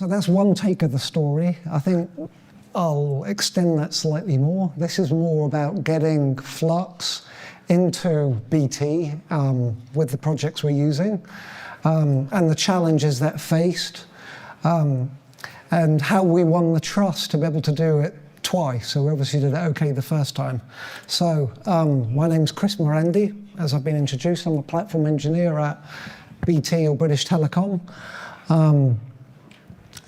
So that's one take of the story. I think I'll extend that slightly more. This is more about getting Flux into BT with the projects we're using, and the challenges that faced, and how we won the trust to be able to do it twice. So we obviously did it okay the first time. So my name's Chris Morandi. As I've been introduced, I'm a platform engineer at BT or British Telecom.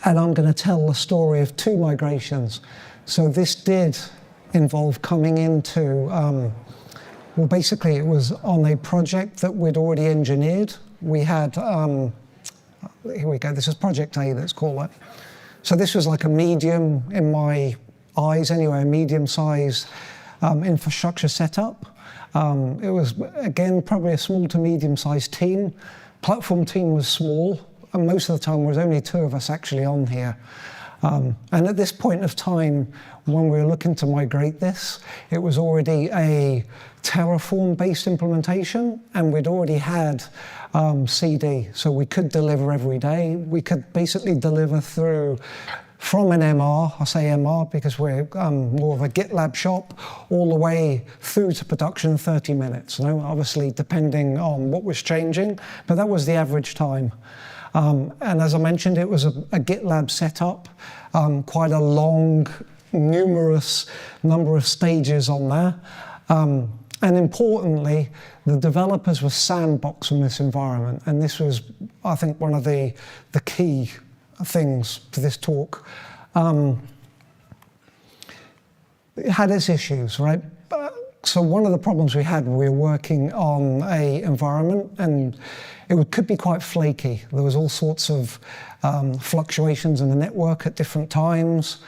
And I'm going to tell the story of 2 migrations. So this did involve coming into, well, basically it was on a project that we'd already engineered. We had, here we go, this is Project A, let's call it. So this was like a medium, in my eyes anyway, a medium-sized infrastructure setup. It was, again, probably a small to medium-sized team. Platform team was small. And most of the time, there was only 2 of us actually on here. And at this point of time, when we were looking to migrate this, it was already a Terraform-based implementation, and we'd already had CD, so we could deliver every day. We could basically deliver from an MR, I say MR because we're more of a GitLab shop, all the way through to production in 30 minutes. You know, obviously, depending on what was changing, but that was the average time. And as I mentioned, it was a GitLab setup, quite a long, numerous number of stages on there. And importantly, the developers were sandboxing this environment. And this was, I think, one of the key things to this talk. It had its issues, right? So one of the problems we had, we were working on a environment, and it could be quite flaky. There was all sorts of fluctuations in the network at different times.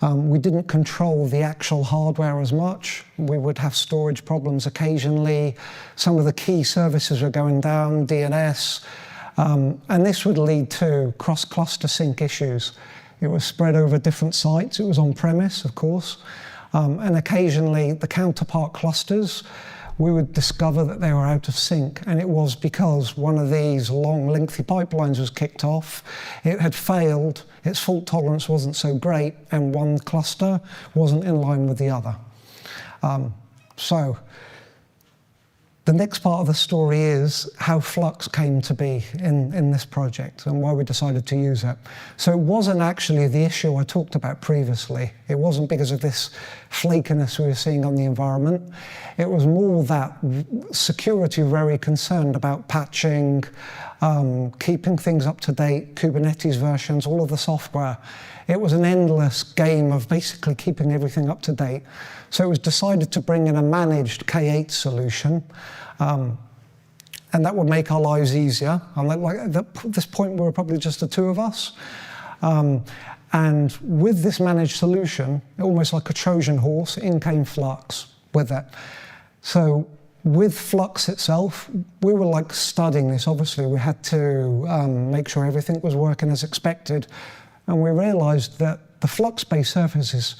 We didn't control the actual hardware as much. We would have storage problems occasionally. Some of the key services were going down, DNS, and this would lead to cross-cluster sync issues. It was spread over different sites. It was on-premise, of course. And occasionally, the counterpart clusters, we would discover that they were out of sync. And it was because one of these long, lengthy pipelines was kicked off. It had failed. Its fault tolerance wasn't so great. And one cluster wasn't in line with the other. So the next part of the story is how Flux came to be in this project and why we decided to use it. So it wasn't actually the issue I talked about previously. It wasn't because of this flakiness we were seeing on the environment. It was more that security very concerned about patching, keeping things up to date, Kubernetes versions, all of the software. It was an endless game of basically keeping everything up to date. So it was decided to bring in a managed K8 solution, and that would make our lives easier. And at this point, we were probably just the 2 of us. And with this managed solution, almost like a Trojan horse, in came Flux with it. So with Flux itself, we were like studying this. Obviously, we had to make sure everything was working as expected. And we realized that the Flux-based services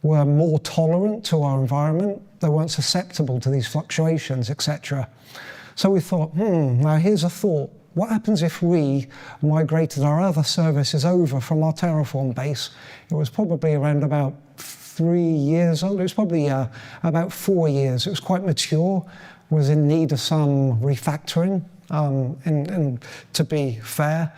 were more tolerant to our environment. They weren't susceptible to these fluctuations, etc. So we thought, now here's a thought. What happens if we migrated our other services over from our Terraform base? It was probably around about 3 years old. It was probably about 4 years. It was quite mature, was in need of some refactoring, and to be fair.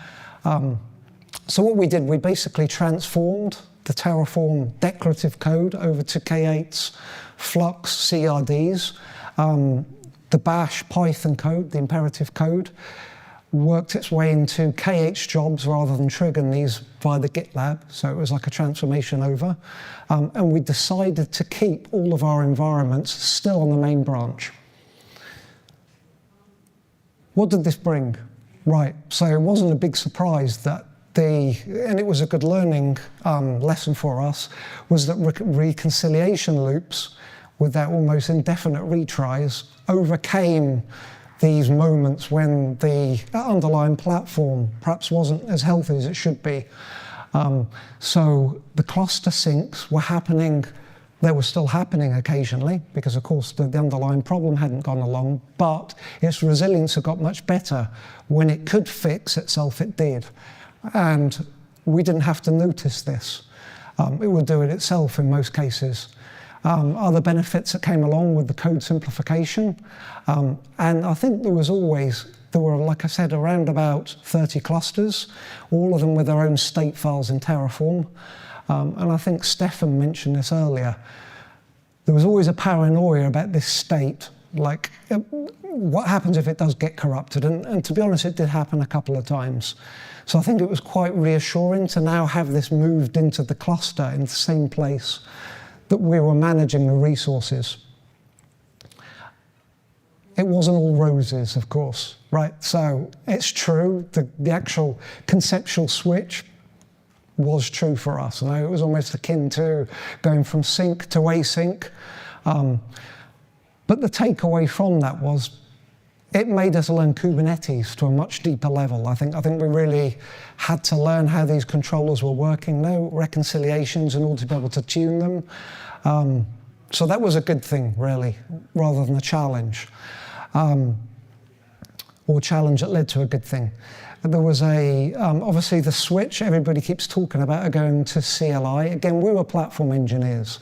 So what we did, we basically transformed the Terraform declarative code over to K8's Flux CRDs. The bash Python code, the imperative code, worked its way into K8's jobs rather than triggering these via the GitLab. So it was like a transformation over. And we decided to keep all of our environments still on the main branch. What did this bring? Right, so it wasn't a big surprise that and it was a good learning lesson for us, was that reconciliation loops with their almost indefinite retries overcame these moments when the underlying platform perhaps wasn't as healthy as it should be. So the cluster syncs were happening. They were still happening occasionally because, of course, the underlying problem hadn't gone along, but its resilience had got much better. When it could fix itself, it did. And we didn't have to notice this. It would do it itself in most cases. Other benefits that came along with the code simplification. And I think there were, like I said, around about 30 clusters, all of them with their own state files in Terraform. And I think Stefan mentioned this earlier. There was always a paranoia about this state, like what happens if it does get corrupted? And to be honest, it did happen a couple of times. So I think it was quite reassuring to now have this moved into the cluster in the same place that we were managing the resources. It wasn't all roses, of course, right? So it's true, the actual conceptual switch was true for us. And it was almost akin to going from sync to async. But the takeaway from that was it made us learn Kubernetes to a much deeper level. I think we really had to learn how these controllers were working, no reconciliations in order to be able to tune them. So that was a good thing, really, rather than a challenge. Or challenge that led to a good thing. There was obviously the switch everybody keeps talking about going to CLI. Again, we were platform engineers.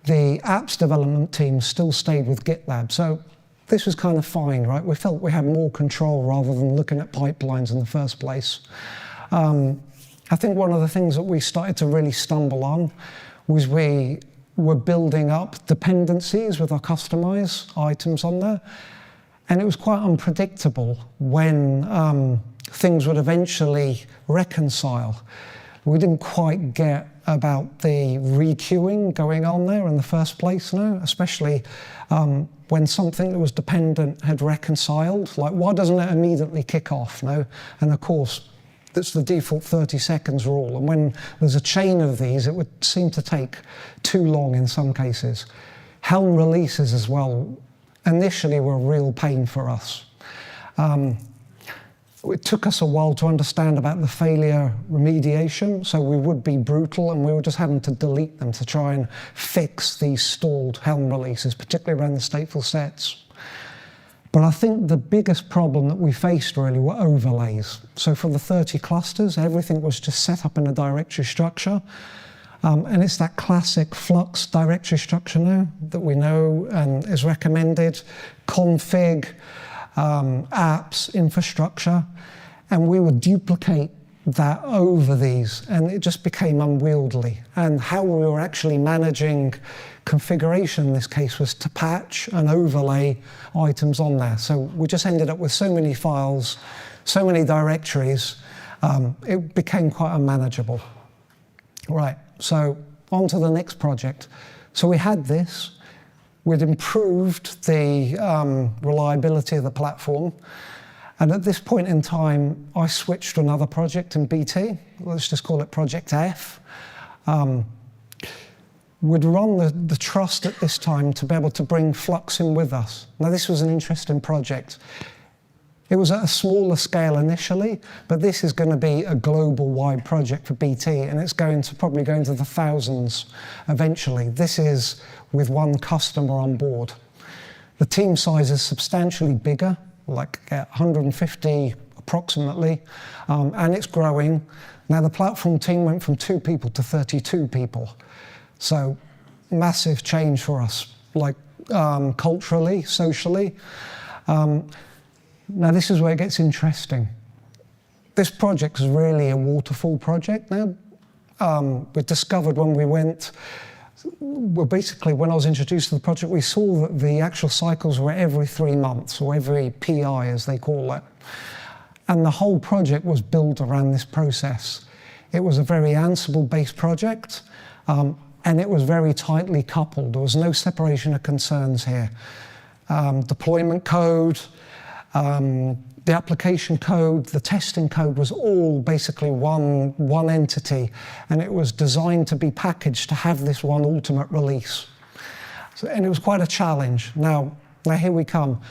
The apps development team still stayed with GitLab. So this was kind of fine, right? We felt we had more control rather than looking at pipelines in the first place. I think one of the things that we started to really stumble on was we were building up dependencies with our customized items on there. And it was quite unpredictable when things would eventually reconcile. We didn't quite get about the requeuing going on there in the first place, no? Especially when something that was dependent had reconciled. Like, why doesn't it immediately kick off, no? And of course, that's the default 30 seconds rule. And when there's a chain of these, it would seem to take too long in some cases. Helm releases as well initially were a real pain for us. It took us a while to understand about the failure remediation, so we would be brutal and we were just having to delete them to try and fix these stalled Helm releases, particularly around the stateful sets. But I think the biggest problem that we faced really were overlays. So for the 30 clusters, everything was just set up in a directory structure. And it's that classic Flux directory structure now that we know and is recommended, config, apps, infrastructure, and we would duplicate that over these, and it just became unwieldy. And how we were actually managing configuration in this case was to patch and overlay items on there. So we just ended up with so many files, so many directories, it became quite unmanageable. Right, so on to the next project. So we had this. We'd improved the reliability of the platform. And at this point in time, I switched to another project in BT. Let's just call it Project F. We'd run the trust at this time to be able to bring Flux in with us. Now, this was an interesting project. It was at a smaller scale initially, but this is going to be a global-wide project for BT, and it's going to probably go into the thousands eventually. This is with one customer on board. The team size is substantially bigger, like 150 approximately, and it's growing. Now, the platform team went from 2 people to 32 people. So, massive change for us, like culturally, socially. Now, this is where it gets interesting. This project is really a waterfall project now. We discovered when we went, well, basically, when I was introduced to the project, we saw that the actual cycles were every 3 months, or every PI, as they call it. And the whole project was built around this process. It was a very Ansible-based project, and it was very tightly coupled. There was no separation of concerns here. Deployment code, the application code, the testing code was all basically one entity, and it was designed to be packaged to have this one ultimate release. So, and it was quite a challenge. Now here we come.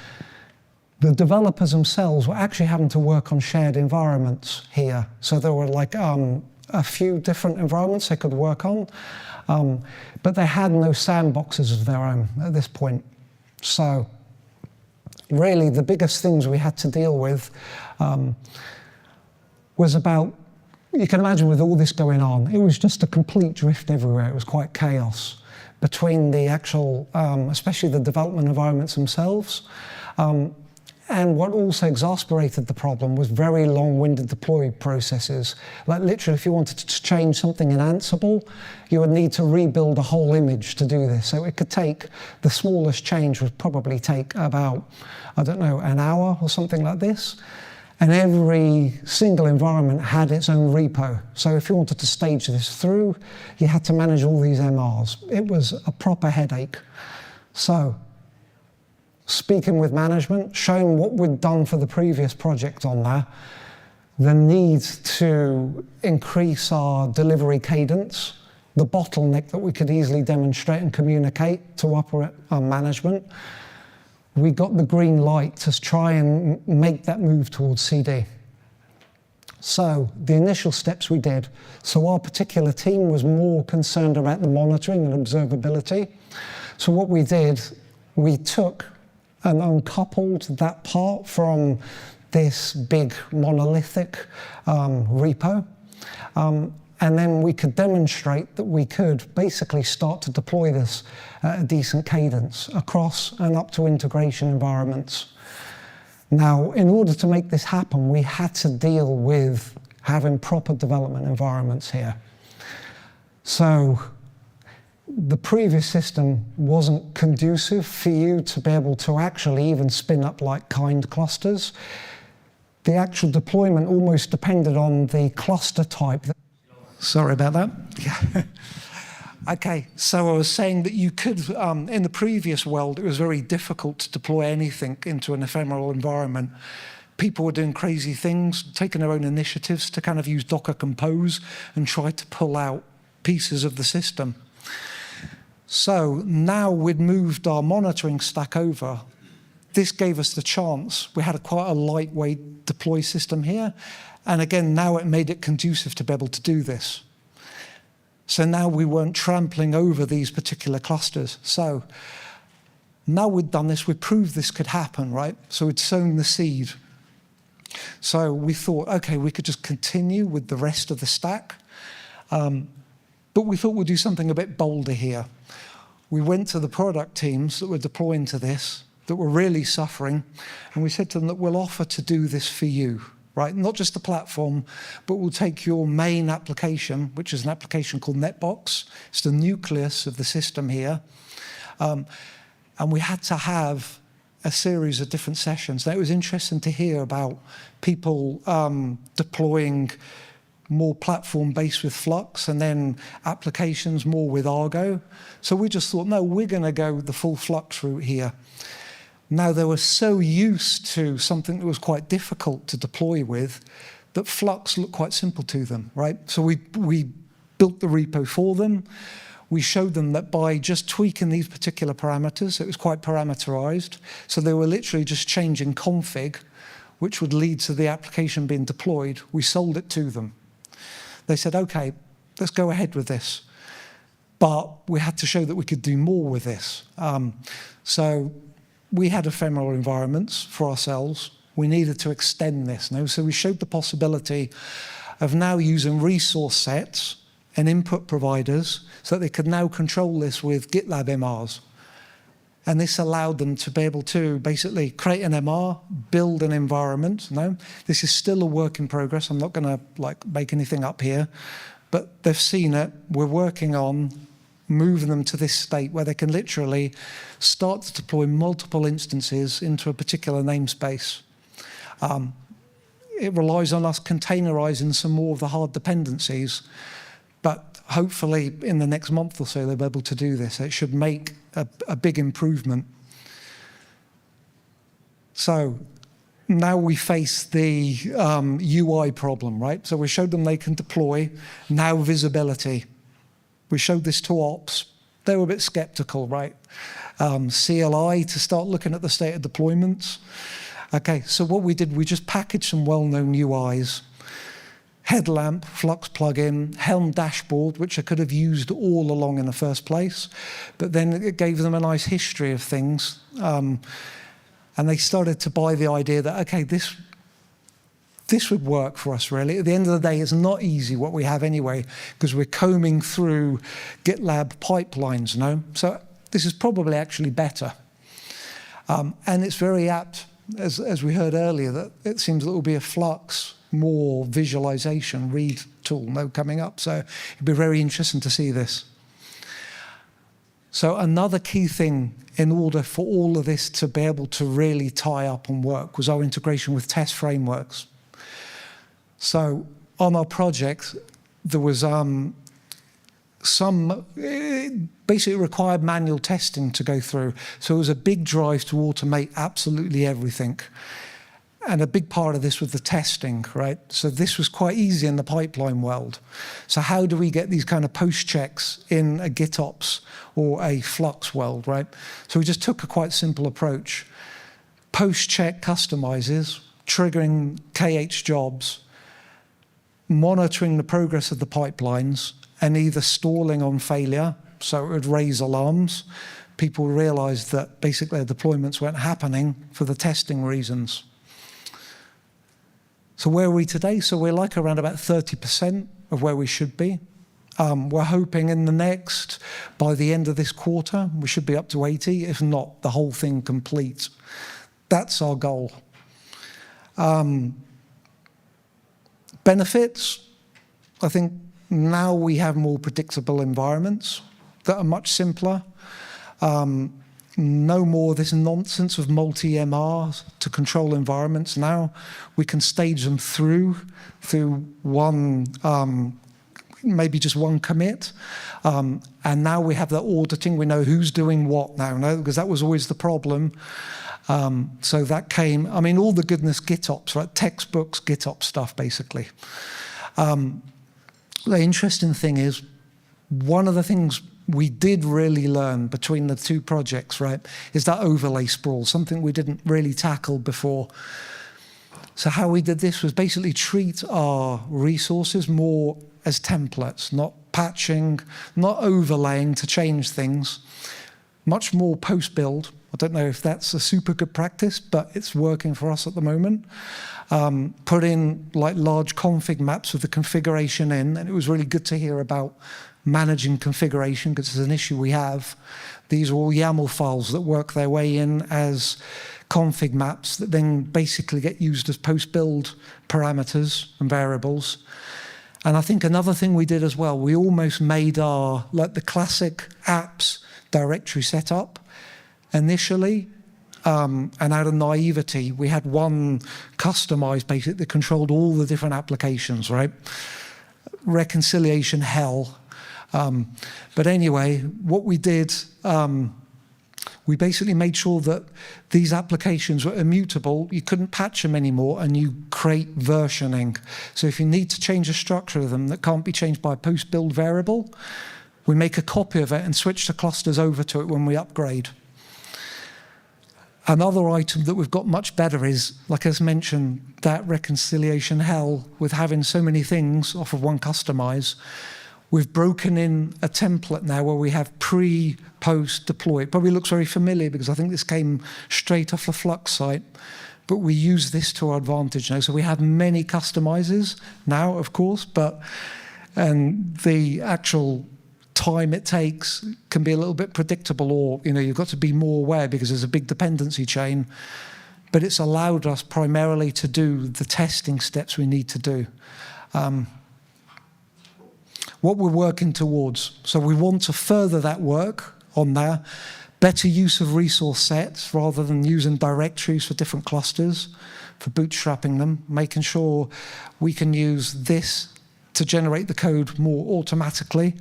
The developers themselves were actually having to work on shared environments here. So there were like a few different environments they could work on, but they had no sandboxes of their own at this point. So really, the biggest things we had to deal with was about you can imagine with all this going on, it was just a complete drift everywhere. It was quite chaos between the actual, especially the development environments themselves. And what also exasperated the problem was very long-winded deploy processes. Like literally, if you wanted to change something in Ansible, you would need to rebuild a whole image to do this. So it could take, the smallest change would probably take about, I don't know, an hour or something like this. And every single environment had its own repo. So if you wanted to stage this through, you had to manage all these MRs. It was a proper headache. So, speaking with management, showing what we'd done for the previous project on there, the need to increase our delivery cadence, the bottleneck that we could easily demonstrate and communicate to upper management, we got the green light to try and make that move towards CD. So the initial steps we did, so our particular team was more concerned about the monitoring and observability. So what we did, we took and uncoupled that part from this big monolithic repo. And then we could demonstrate that we could basically start to deploy this at a decent cadence across and up to integration environments. Now, in order to make this happen, we had to deal with having proper development environments here. So the previous system wasn't conducive for you to be able to actually even spin up like kind clusters. The actual deployment almost depended on the cluster type. Sorry about that. Yeah. Okay, so I was saying that you could, in the previous world, it was very difficult to deploy anything into an ephemeral environment. People were doing crazy things, taking their own initiatives to kind of use Docker Compose and try to pull out pieces of the system. So now we'd moved our monitoring stack over. This gave us the chance. We had quite a lightweight deploy system here. And again, now it made it conducive to be able to do this. So now we weren't trampling over these particular clusters. So now we'd done this, we proved this could happen, right? So we'd sown the seed. So we thought, okay, we could just continue with the rest of the stack. But we thought we'd do something a bit bolder here. We went to the product teams that were deploying to this, that were really suffering, and we said to them that we'll offer to do this for you. Right? Not just the platform, but we'll take your main application, which is an application called NetBox. It's the nucleus of the system here. And we had to have a series of different sessions. Now, it was interesting to hear about people deploying more platform-based with Flux and then applications more with Argo. So we just thought, no, we're going to go the full Flux route here. Now, they were so used to something that was quite difficult to deploy with that Flux looked quite simple to them, right? So we built the repo for them. We showed them that by just tweaking these particular parameters, it was quite parameterized. So they were literally just changing config, which would lead to the application being deployed. We sold it to them. They said, okay, let's go ahead with this. But we had to show that we could do more with this. So we had ephemeral environments for ourselves. We needed to extend this now. So we showed the possibility of now using resource sets and input providers so that they could now control this with GitLab MRs. And this allowed them to be able to basically create an MR, build an environment. No, this is still a work in progress. I'm not going to make anything up here, but they've seen it. We're working on moving them to this state where they can literally start to deploy multiple instances into a particular namespace. It relies on us containerizing some more of the hard dependencies, but hopefully in the next month or so they'll be able to do this. It should make a big improvement. So now we face the UI problem, right? So we showed them they can deploy, now visibility. We showed this to ops. They were a bit skeptical, right? CLI to start looking at the state of deployments. Okay, so what we did, we just packaged some well-known UIs. Headlamp, Flux plugin, Helm dashboard, which I could have used all along in the first place. But then it gave them a nice history of things. And they started to buy the idea that, okay, this this would work for us, really. At the end of the day, it's not easy what we have anyway, because we're combing through GitLab pipelines, So this is probably actually better. And it's very apt, as we heard earlier, that it seems that there will be a Flux, more visualization, read tool coming up. So it'd be very interesting to see this. So another key thing in order for all of this to be able to really tie up and work was our integration with test frameworks. So on our project, there was basically required manual testing to go through. So it was a big drive to automate absolutely everything. And a big part of this was the testing, right? So this was quite easy in the pipeline world. So how do we get these kind of post checks in a GitOps or a Flux world, right? So we just took a quite simple approach. Post check customizes, triggering KH jobs, monitoring the progress of the pipelines, and either stalling on failure, so it would raise alarms. People realized that basically their deployments weren't happening for the testing reasons. So where are we today? So we're like around about 30% of where we should be. We're hoping by the end of this quarter, we should be up to 80, if not the whole thing complete. That's our goal. Benefits, I think now we have more predictable environments that are much simpler. No more this nonsense of multi-MR to control environments. Now we can stage them through one, maybe just one commit. And now we have the auditing. We know who's doing what now, because that was always the problem. So that came, all the goodness GitOps, right? Textbooks, GitOps stuff, basically. The interesting thing is, one of the things we did really learn between the two projects, right, is that overlay sprawl, something we didn't really tackle before. So how we did this was basically treat our resources more as templates, not patching, not overlaying to change things, much more post-build. I don't know if that's a super good practice, but it's working for us at the moment. Put in like large config maps with the configuration in, and it was really good to hear about managing configuration, because it's an issue we have. These are all YAML files that work their way in as config maps that then basically get used as post-build parameters and variables. And I think another thing we did as well, we almost made our, like the classic apps directory setup initially, and out of naivety, we had one customized basically that controlled all the different applications, right? Reconciliation hell. But anyway, what we did, we basically made sure that these applications were immutable. You couldn't patch them anymore, and you create versioning. So if you need to change a structure of them that can't be changed by a post-build variable, we make a copy of it and switch the clusters over to it when we upgrade. Another item that we've got much better is, like as mentioned, that reconciliation hell with having so many things off of one customize. We've broken in a template now where we have pre, post, deploy. It probably looks very familiar because I think this came straight off the Flux site, but we use this to our advantage now. So we have many customizers now, of course, and the actual time it takes can be a little bit predictable, or you've got to be more aware because there's a big dependency chain. But it's allowed us primarily to do the testing steps we need to do. What we're working towards. So we want to further that work on there. Better use of resource sets rather than using directories for different clusters, for bootstrapping them, making sure we can use this to generate the code more automatically.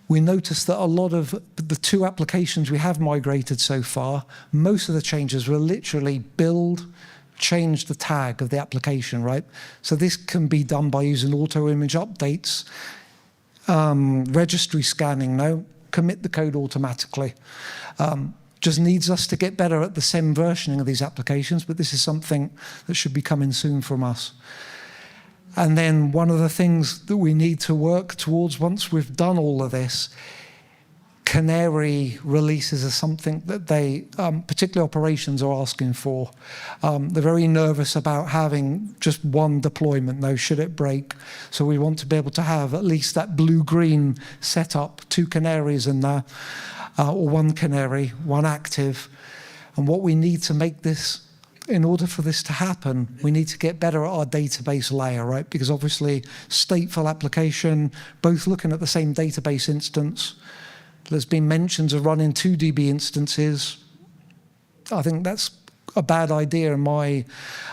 We noticed that a lot of the two applications we have migrated so far, most of the changes were literally build, change the tag of the application, right? So this can be done by using auto-image updates, registry scanning, commit the code automatically. Just needs us to get better at the SEM versioning of these applications, but this is something that should be coming soon from us. And then one of the things that we need to work towards once we've done all of this, canary releases are something that they, particularly operations, are asking for. They're very nervous about having just one deployment, though, should it break. So we want to be able to have at least that blue-green setup, 2 canaries in there, or 1 canary, 1 active. And what we need to make this, in order for this to happen, we need to get better at our database layer, right? Because obviously, stateful application, both looking at the same database instance. There's been mentions of running 2 DB instances. I think that's a bad idea in my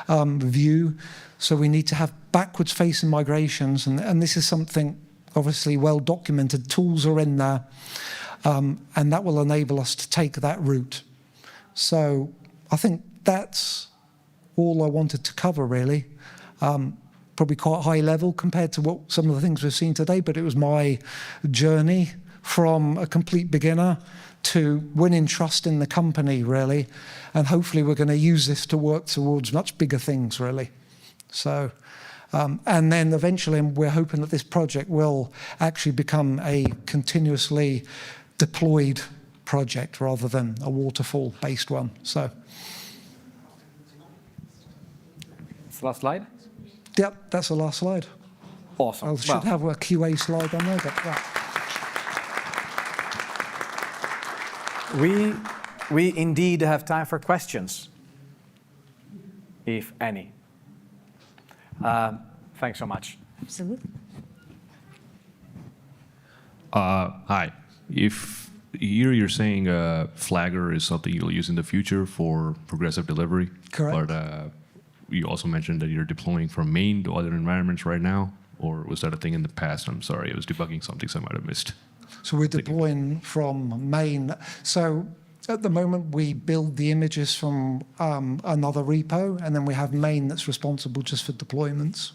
view. So we need to have backwards-facing migrations, and this is something obviously well documented. Tools are in there, and that will enable us to take that route. So I think that's all I wanted to cover, really. Probably quite high level compared to what some of the things we've seen today, but it was my journey from a complete beginner to winning trust in the company, really. And hopefully we're going to use this to work towards much bigger things, really. So, and then eventually we're hoping that this project will actually become a continuously deployed project rather than a waterfall-based one. So. That's the last slide? Yep, that's the last slide. Awesome. I should have a QA slide on there, but yeah. We indeed have time for questions, if any. Thanks so much. Absolutely. Hi. If here you're saying Flagger is something you'll use in the future for progressive delivery. Correct. But you also mentioned that you're deploying from main to other environments right now, or was that a thing in the past? I'm sorry, I was debugging something, so I might have missed. So we're deploying from main. So at the moment, we build the images from another repo, and then we have main that's responsible just for deployments.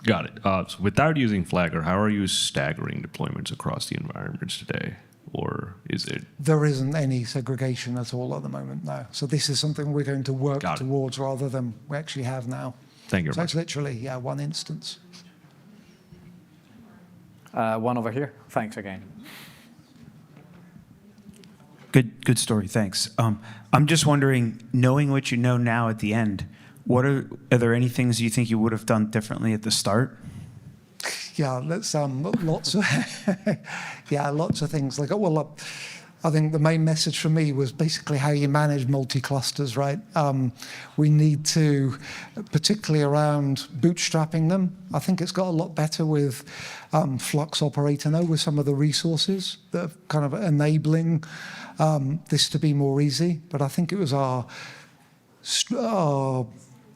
Got it. So without using Flagger, how are you staggering deployments across the environments today? Or is it? There isn't any segregation at all at the moment, no. So this is something we're going to work towards rather than we actually have now. Thank you very much. So it's literally, yeah, 1 instance. One over here. Thanks again. Good story, thanks. I'm just wondering, knowing what you know now at the end, are there any things you think you would have done differently at the start? Yeah, that's lots of lots of things. Like, well, I think the main message for me was basically how you manage multi-clusters, right? We need to, particularly around bootstrapping them. I think it's got a lot better with Flux Operator now, with some of the resources that are kind of enabling this to be more easy. But I think it was our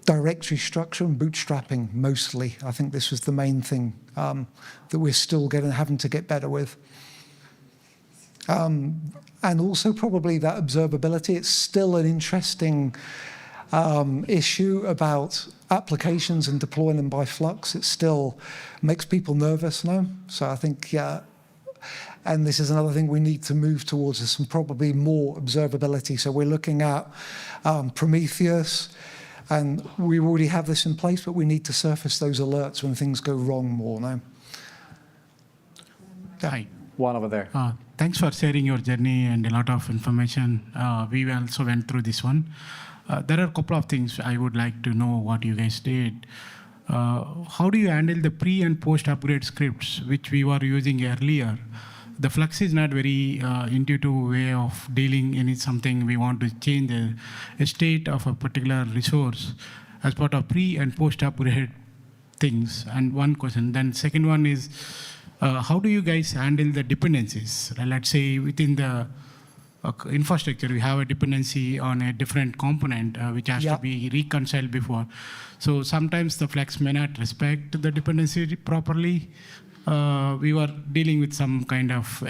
directory structure and bootstrapping mostly. I think this was the main thing that we're still having to get better with. And also probably that observability. It's still an interesting issue about applications and deploying them by Flux. It still makes people nervous now. So I think, yeah, and this is another thing we need to move towards, is some probably more observability. So we're looking at Prometheus, and we already have this in place, but we need to surface those alerts when things go wrong more now. Yeah. Hi. One over there. Thanks for sharing your journey and a lot of information. We also went through this one. There are a couple of things I would like to know what you guys did. How do you handle the pre and post upgrade scripts, which we were using earlier? The Flux is not very intuitive way of dealing in something. We want to change the state of a particular resource as part of pre and post upgrade things. And one question. Then second one is, how do you guys handle the dependencies? Let's say within the infrastructure, we have a dependency on a different component which has to be reconciled before. So sometimes the Flux may not respect the dependency properly. We were dealing with some kind of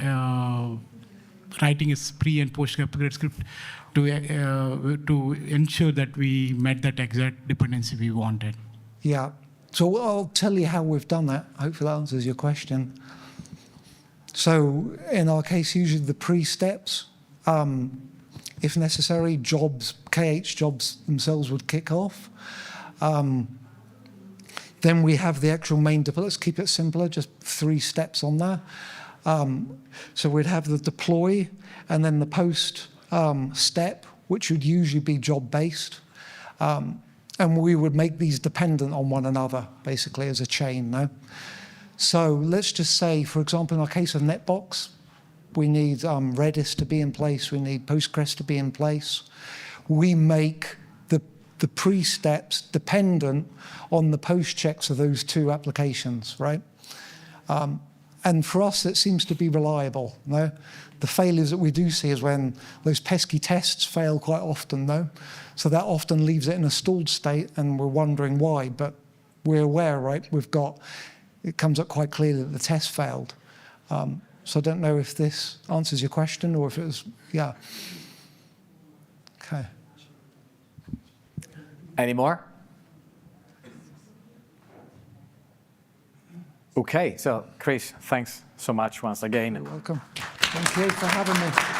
writing a pre and post upgrade script to ensure that we met that exact dependency we wanted. Yeah. So I'll tell you how we've done that. Hopefully that answers your question. So in our case, usually the pre-steps, if necessary, KH jobs themselves would kick off. Then we have the actual main deploy. Let's keep it simpler, just 3 steps on there. So we'd have the deploy and then the post step, which would usually be job-based. And we would make these dependent on one another, basically, as a chain, no? So let's just say, for example, in our case of NetBox, we need Redis to be in place, we need Postgres to be in place. We make the pre-steps dependent on the post checks of those two applications, right? And for us, it seems to be reliable, no? The failures that we do see is when those pesky tests fail quite often, no? So that often leaves it in a stalled state, and we're wondering why, but we're aware, right? It comes up quite clearly that the test failed. So I don't know if this answers your question or if it was, yeah. Okay. Any more? Okay, so Chris, thanks so much once again. You're welcome. Thank you for having me.